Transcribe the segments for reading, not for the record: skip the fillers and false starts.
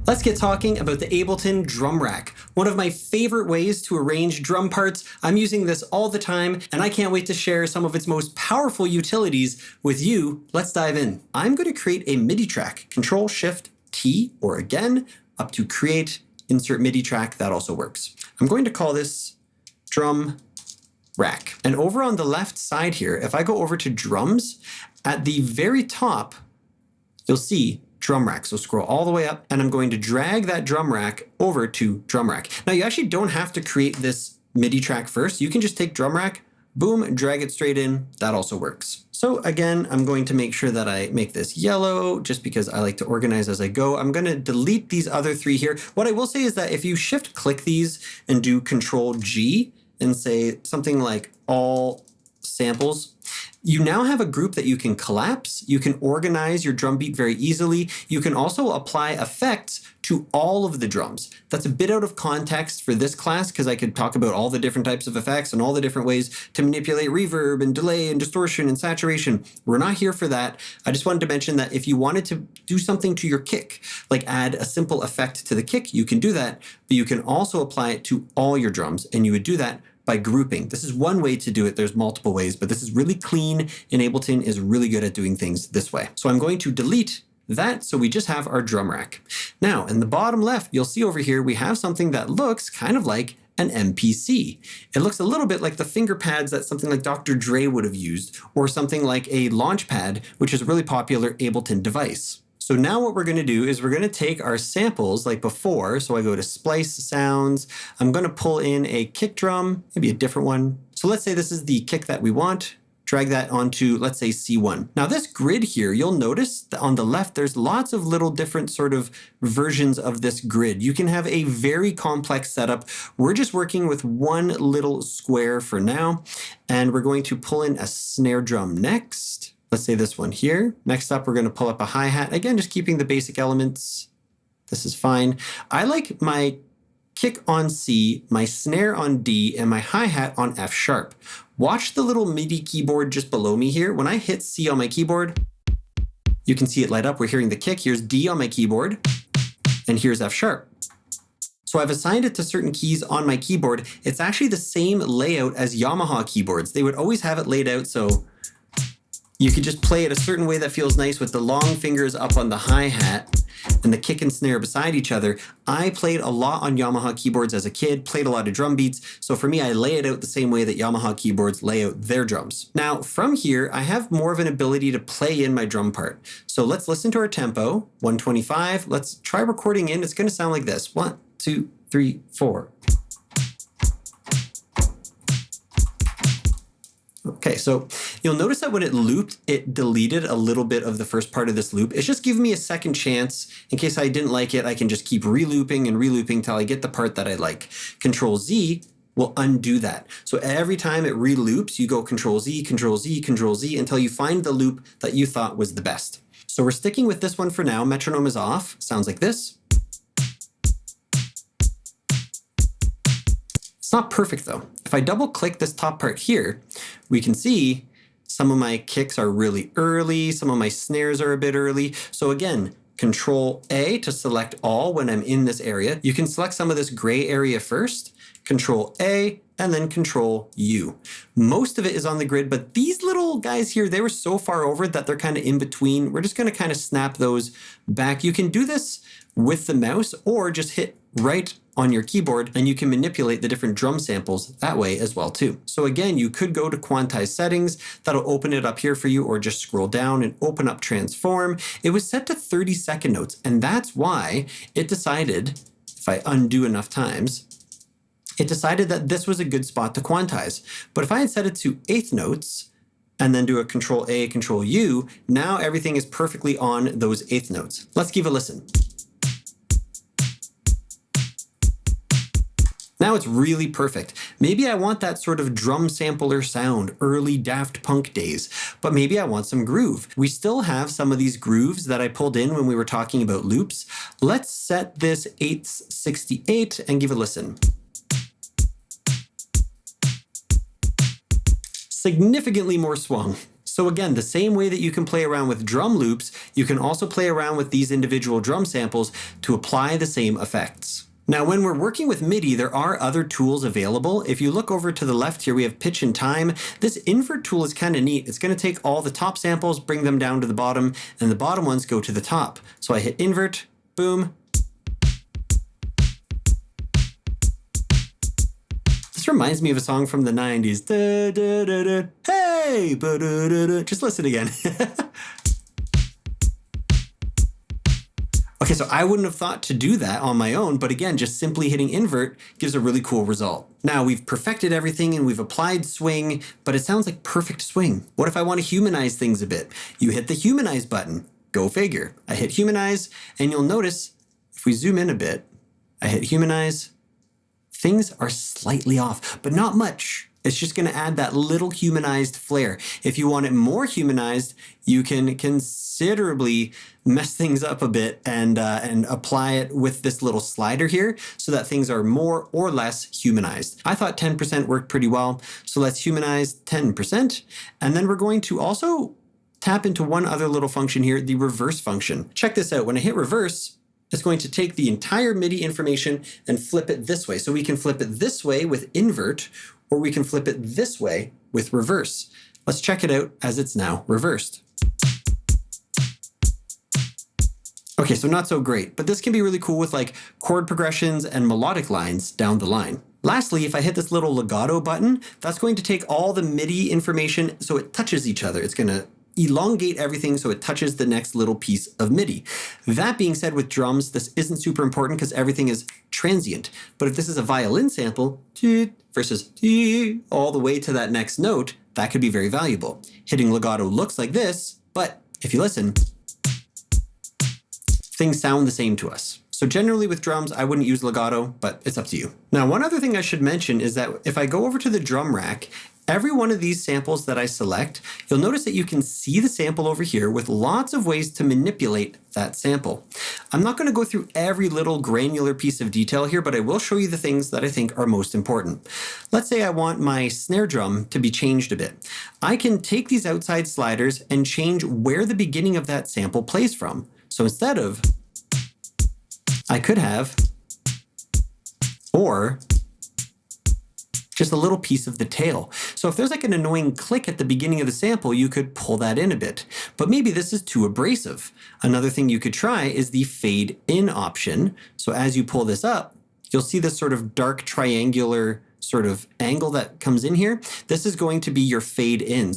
Let's get talking about the Ableton drum rack. One of my favorite ways to arrange drum parts. I'm using this all the time, and I can't wait to share some of its most powerful utilities with you. Let's dive in. I'm going to create a MIDI track. Control-Shift-T, or again, up to create, insert MIDI track. That also works. I'm going to call this drum rack. And over on the left side here, if I go over to drums, at the very top, you'll see drum rack. So scroll all the way up, and I'm going to drag that drum rack over to drum rack. Now you actually don't have to create this MIDI track first. You can just take drum rack, boom, drag it straight in. That also works. So again, I'm going to make sure that I make this yellow just because I like to organize as I go. I'm going to delete these other three here. What I will say is that if you shift click these and do Control G and say something like all samples, you now have a group that you can collapse. You can organize your drum beat very easily. You can also apply effects to all of the drums. That's a bit out of context for this class because I could talk about all the different types of effects and all the different ways to manipulate reverb and delay and distortion and saturation. We're not here for that. I just wanted to mention that if you wanted to do something to your kick, like add a simple effect to the kick, you can do that, but you can also apply it to all your drums, and you would do that by grouping. This is one way to do it. There's multiple ways, but this is really clean, and Ableton is really good at doing things this way. So I'm going to delete that, so we just have our drum rack. Now, in the bottom left, you'll see over here, we have something that looks kind of like an MPC. It looks a little bit like the finger pads that something like Dr. Dre would have used, or something like a Launchpad, which is a really popular Ableton device. So now what we're going to do is we're going to take our samples like before. So I go to splice sounds. I'm going to pull in a kick drum, maybe a different one. So let's say this is the kick that we want. Drag that onto, let's say, C1. Now this grid here, you'll notice that on the left, there's lots of little different sort of versions of this grid. You can have a very complex setup. We're just working with one little square for now, and we're going to pull in a snare drum next. Let's say this one here. Next up, we're going to pull up a hi-hat. Again, just keeping the basic elements. This is fine. I like my kick on C, my snare on D, and my hi-hat on F sharp. Watch the little MIDI keyboard just below me here. When I hit C on my keyboard, you can see it light up. We're hearing the kick. Here's D on my keyboard, and here's F sharp. So I've assigned it to certain keys on my keyboard. It's actually the same layout as Yamaha keyboards. They would always have it laid out so you could just play it a certain way that feels nice with the long fingers up on the hi-hat and the kick and snare beside each other. I played a lot on Yamaha keyboards as a kid, played a lot of drum beats. So for me, I lay it out the same way that Yamaha keyboards lay out their drums. Now from here, I have more of an ability to play in my drum part. So let's listen to our tempo, 125. Let's try recording in. It's going to sound like this. 1, 2, 3, 4. Okay, so you'll notice that when it looped, it deleted a little bit of the first part of this loop. It's just giving me a second chance. In case I didn't like it, I can just keep re-looping and re-looping till I get the part that I like. Control Z will undo that. So every time it re-loops, you go Control Z, Control Z, Control Z until you find the loop that you thought was the best. So we're sticking with this one for now. Metronome is off. Sounds like this. It's not perfect though. If I double click this top part here, we can see some of my kicks are really early, some of my snares are a bit early. So again, Control A to select all when I'm in this area. You can select some of this gray area first, Control A, and then Control U. Most of it is on the grid, but these little guys here, they were so far over that they're kind of in between. We're just going to kind of snap those back. You can do this with the mouse or just hit right on your keyboard and you can manipulate the different drum samples that way as well too. So again, you could go to quantize settings. That'll open it up here for you, or just scroll down and open up transform. It was set to 30-second notes, and that's why it decided, if I undo enough times, it decided that this was a good spot to quantize. But if I had set it to 1/8 notes and then do a Control A, Control U, now everything is perfectly on those 1/8 notes. Let's give a listen. Now it's really perfect. Maybe I want that sort of drum sampler sound, early Daft Punk days, but maybe I want some groove. We still have some of these grooves that I pulled in when we were talking about loops. Let's set this 8/68 and give a listen. Significantly more swung. So again, the same way that you can play around with drum loops, you can also play around with these individual drum samples to apply the same effects. Now, when we're working with MIDI, there are other tools available. If you look over to the left here, we have pitch and time. This invert tool is kind of neat. It's going to take all the top samples, bring them down to the bottom, and the bottom ones go to the top. So I hit invert, boom. This reminds me of a song from the 90s. Da, da, da, da. Hey! Ba, da, da, da. Just listen again. Okay, so I wouldn't have thought to do that on my own, but again, just simply hitting invert gives a really cool result. Now we've perfected everything and we've applied swing, but it sounds like perfect swing. What if I want to humanize things a bit? You hit the humanize button. Go figure. I hit humanize, and you'll notice if we zoom in a bit, I hit humanize, things are slightly off, but not much. It's just going to add that little humanized flair. If you want it more humanized, you can considerably mess things up a bit and apply it with this little slider here so that things are more or less humanized. I thought 10% worked pretty well, so let's humanize 10%. And then we're going to also tap into one other little function here, the reverse function. Check this out. When I hit reverse, it's going to take the entire MIDI information and flip it this way. So we can flip it this way with invert, or we can flip it this way with reverse. Let's check it out as it's now reversed. Okay, so not so great, but this can be really cool with like chord progressions and melodic lines down the line. Lastly, if I hit this little legato button, that's going to take all the MIDI information so it touches each other. It's going to elongate everything so it touches the next little piece of MIDI. That being said, with drums, this isn't super important because everything is transient. But if this is a violin sample, versus all the way to that next note, that could be very valuable. Hitting legato looks like this, but if you listen, things sound the same to us. So generally with drums, I wouldn't use legato, but it's up to you. Now, one other thing I should mention is that if I go over to the drum rack, every one of these samples that I select, you'll notice that you can see the sample over here with lots of ways to manipulate that sample. I'm not going to go through every little granular piece of detail here, but I will show you the things that I think are most important. Let's say I want my snare drum to be changed a bit. I can take these outside sliders and change where the beginning of that sample plays from. So instead of, I could have, or just a little piece of the tail. So if there's like an annoying click at the beginning of the sample, you could pull that in a bit. But maybe this is too abrasive. Another thing you could try is the fade in option. So as you pull this up, you'll see this sort of dark triangular sort of angle that comes in here. This is going to be your fade in.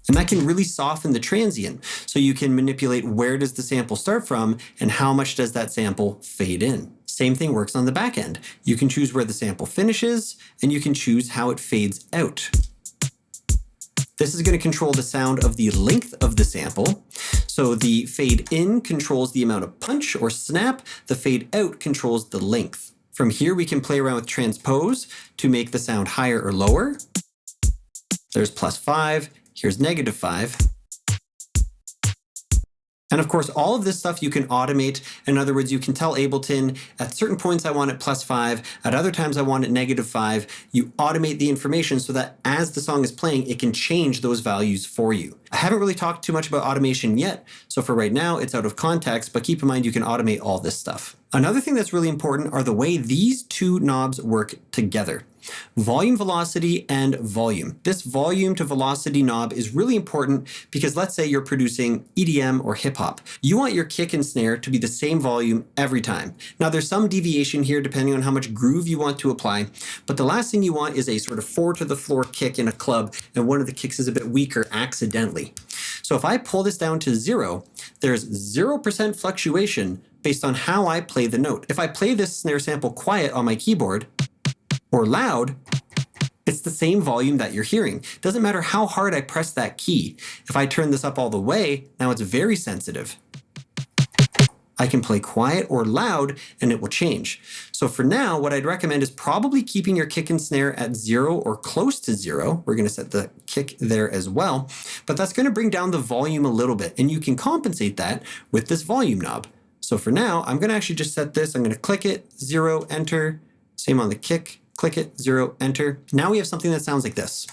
And that can really soften the transient. So you can manipulate where does the sample start from and how much does that sample fade in. Same thing works on the back end. You can choose where the sample finishes and you can choose how it fades out. This is going to control the sound of the length of the sample. So the fade in controls the amount of punch or snap. The fade out controls the length. From here, we can play around with transpose to make the sound higher or lower. There's +5. Here's -5. And of course, all of this stuff you can automate. In other words, you can tell Ableton at certain points I want it +5, at other times I want it -5. You automate the information so that as the song is playing, it can change those values for you. I haven't really talked too much about automation yet, so for right now, it's out of context, but keep in mind you can automate all this stuff. Another thing that's really important are the way these two knobs work together. Volume velocity and volume. This volume to velocity knob is really important because let's say you're producing EDM or hip hop. You want your kick and snare to be the same volume every time. Now there's some deviation here depending on how much groove you want to apply, but the last thing you want is a sort of 4 to the floor kick in a club and one of the kicks is a bit weaker accidentally. So if I pull this down to 0, there's 0% fluctuation based on how I play the note. If I play this snare sample quiet on my keyboard, or loud, it's the same volume that you're hearing. Doesn't matter how hard I press that key. If I turn this up all the way, now it's very sensitive. I can play quiet or loud and it will change. So for now, what I'd recommend is probably keeping your kick and snare at 0 or close to 0. We're going to set the kick there as well, but that's going to bring down the volume a little bit and you can compensate that with this volume knob. So for now, I'm going to actually just set this. I'm going to click it, 0, enter, same on the kick. Click it, 0, enter. Now we have something that sounds like this.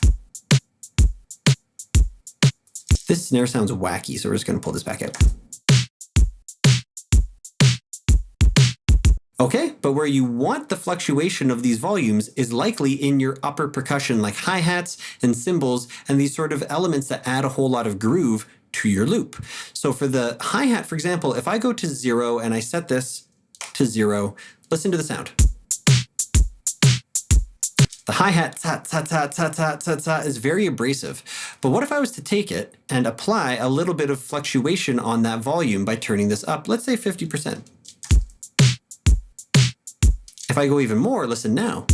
This snare sounds wacky, so we're just going to pull this back out. Okay, but where you want the fluctuation of these volumes is likely in your upper percussion like hi-hats and cymbals and these sort of elements that add a whole lot of groove to your loop. So for the hi-hat, for example, if I go to 0 and I set this to 0, listen to the sound. The hi-hat is very abrasive. But what if I was to take it and apply a little bit of fluctuation on that volume by turning this up, let's say 50%. If I go even more, listen now.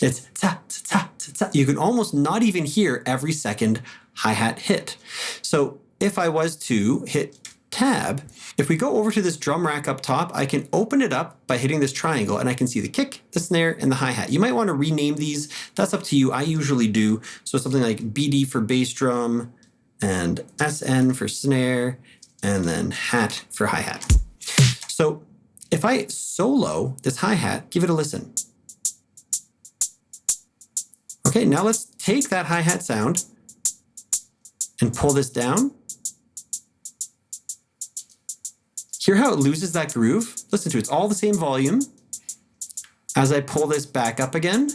It's ta, ta, ta, ta. You can almost not even hear every second hi-hat hit. So if I was to hit tab, if we go over to this drum rack up top, I can open it up by hitting this triangle and I can see the kick, the snare, and the hi-hat. You might want to rename these. That's up to you. I usually do. So something like BD for bass drum and SN for snare and then hat for hi-hat. So if I solo this hi-hat, give it a listen. Okay, now let's take that hi-hat sound and pull this down. Hear how it loses that groove? Listen to it, it's all the same volume. As I pull this back up again,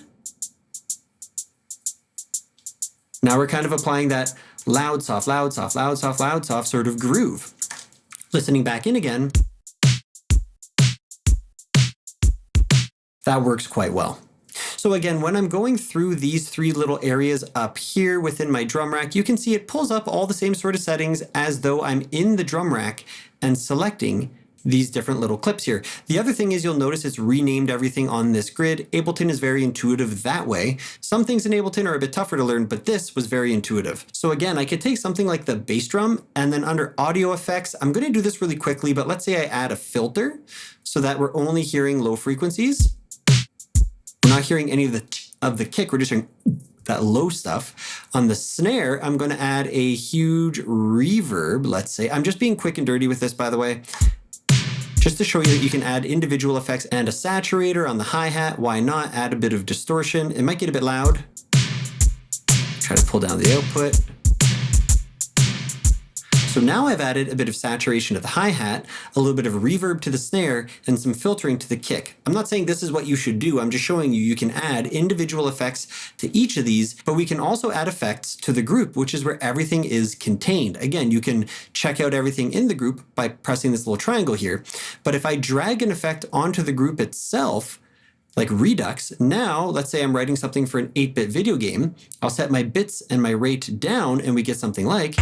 now we're kind of applying that loud, soft, loud, soft, loud, soft, loud, soft sort of groove. Listening back in again, that works quite well. So again, when I'm going through these three little areas up here within my drum rack, you can see it pulls up all the same sort of settings as though I'm in the drum rack and selecting these different little clips here. The other thing is you'll notice it's renamed everything on this grid. Ableton is very intuitive that way. Some things in Ableton are a bit tougher to learn, but this was very intuitive. So again, I could take something like the bass drum and then under audio effects, I'm going to do this really quickly, but let's say I add a filter so that we're only hearing low frequencies. We're not hearing any of the kick, we're just hearing that low stuff. On the snare, I'm going to add a huge reverb, let's say. I'm just being quick and dirty with this, by the way, just to show you that you can add individual effects and a saturator on the hi-hat. Why not add a bit of distortion? It might get a bit loud. Try to pull down the output. So now I've added a bit of saturation to the hi-hat, a little bit of reverb to the snare, and some filtering to the kick. I'm not saying this is what you should do. I'm just showing you can add individual effects to each of these, but we can also add effects to the group, which is where everything is contained. Again, you can check out everything in the group by pressing this little triangle here. But if I drag an effect onto the group itself, like Redux, now let's say I'm writing something for an 8-bit video game, I'll set my bits and my rate down and we get something like...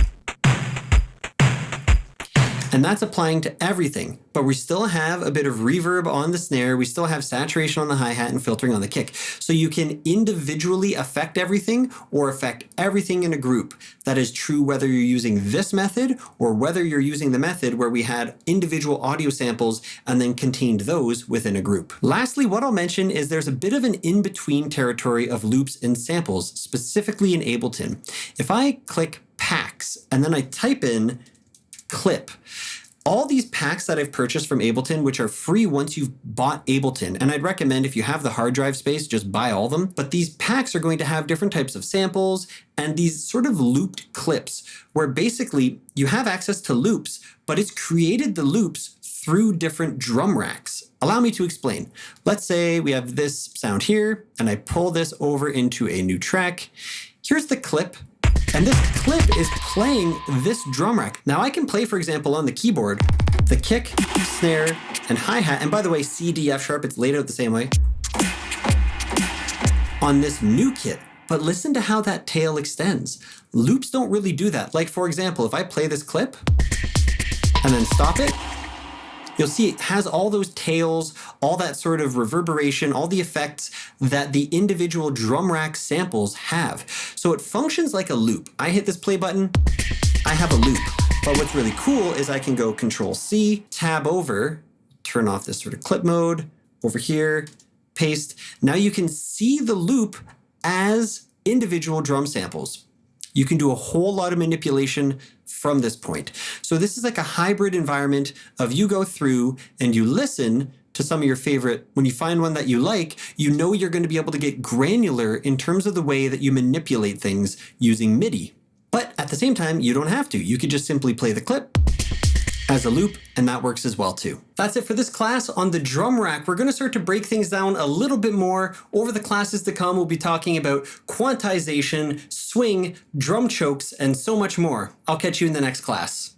And that's applying to everything, but we still have a bit of reverb on the snare, we still have saturation on the hi-hat and filtering on the kick. So you can individually affect everything or affect everything in a group. That is true whether you're using this method or whether you're using the method where we had individual audio samples and then contained those within a group. Lastly, what I'll mention is there's a bit of an in-between territory of loops and samples, specifically in Ableton. If I click packs and then I type in clip. All these packs that I've purchased from Ableton, which are free once you've bought Ableton, and I'd recommend if you have the hard drive space, just buy all of them, but these packs are going to have different types of samples and these sort of looped clips where basically you have access to loops, but it's created the loops through different drum racks. Allow me to explain. Let's say we have this sound here and I pull this over into a new track. Here's the clip. And this clip is playing this drum rack. Now I can play, for example, on the keyboard, the kick, snare, and hi-hat. And by the way, C, D, F sharp, it's laid out the same way on this new kit. But listen to how that tail extends. Loops don't really do that. Like for example, if I play this clip and then stop it, you'll see it has all those tails, all that sort of reverberation, all the effects that the individual drum rack samples have. So it functions like a loop. I hit this play button, I have a loop. But what's really cool is I can go Control C, tab over, turn off this sort of clip mode, over here, paste. Now you can see the loop as individual drum samples. You can do a whole lot of manipulation from this point. So this is like a hybrid environment of you go through and you listen to some of your favorite. When you find one that you like, you know you're going to be able to get granular in terms of the way that you manipulate things using MIDI. But at the same time, you don't have to. You could just simply play the clip as a loop, and that works as well too. That's it for this class on the drum rack. We're gonna start to break things down a little bit more. Over the classes to come, we'll be talking about quantization, swing, drum chokes, and so much more. I'll catch you in the next class.